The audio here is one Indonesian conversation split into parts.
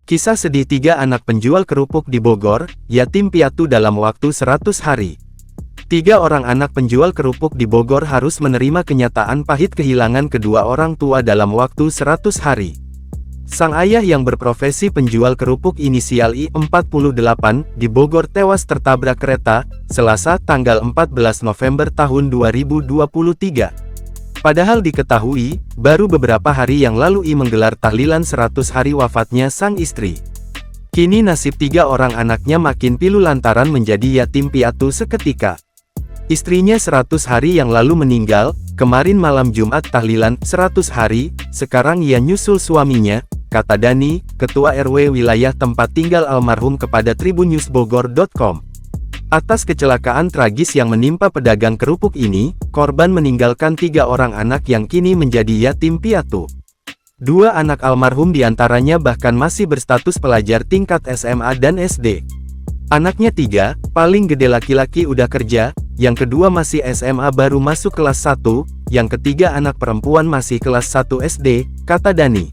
Kisah sedih tiga anak penjual kerupuk di Bogor, yatim piatu dalam waktu 100 hari. Tiga orang anak penjual kerupuk di Bogor harus menerima kenyataan pahit kehilangan kedua orang tua dalam waktu 100 hari. Sang ayah yang berprofesi penjual kerupuk inisial I, 48, di Bogor tewas tertabrak kereta, Selasa, tanggal 14 November tahun 2023. Padahal diketahui, baru beberapa hari yang lalu I menggelar tahlilan 100 hari wafatnya sang istri. Kini nasib tiga orang anaknya makin pilu lantaran menjadi yatim piatu seketika. Istrinya 100 hari yang lalu meninggal, kemarin malam Jumat tahlilan 100 hari, sekarang ia nyusul suaminya, kata Dani, Ketua RW wilayah tempat tinggal almarhum kepada tribunnews.bogor.com. Atas kecelakaan tragis yang menimpa pedagang kerupuk ini, korban meninggalkan tiga orang anak yang kini menjadi yatim piatu. Dua anak almarhum diantaranya bahkan masih berstatus pelajar tingkat SMA dan SD. Anaknya tiga, paling gede laki-laki udah kerja, yang kedua masih SMA baru masuk kelas 1, yang ketiga anak perempuan masih kelas 1 SD, kata Dani.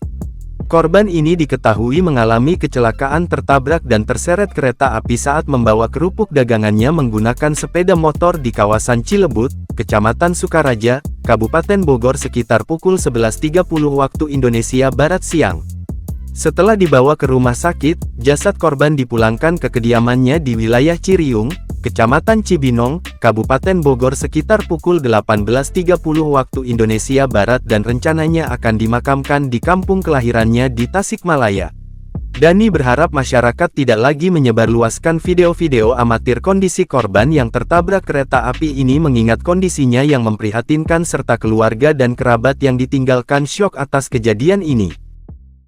Korban ini diketahui mengalami kecelakaan tertabrak dan terseret kereta api saat membawa kerupuk dagangannya menggunakan sepeda motor di kawasan Cilebut, Kecamatan Sukaraja, Kabupaten Bogor sekitar pukul 11.30 waktu Indonesia Barat siang. Setelah dibawa ke rumah sakit, jasad korban dipulangkan ke kediamannya di wilayah Ciriung, Kecamatan Cibinong, Kabupaten Bogor sekitar pukul 18.30 waktu Indonesia Barat dan rencananya akan dimakamkan di kampung kelahirannya di Tasikmalaya. Dani berharap masyarakat tidak lagi menyebarluaskan video-video amatir kondisi korban yang tertabrak kereta api ini mengingat kondisinya yang memprihatinkan serta keluarga dan kerabat yang ditinggalkan syok atas kejadian ini.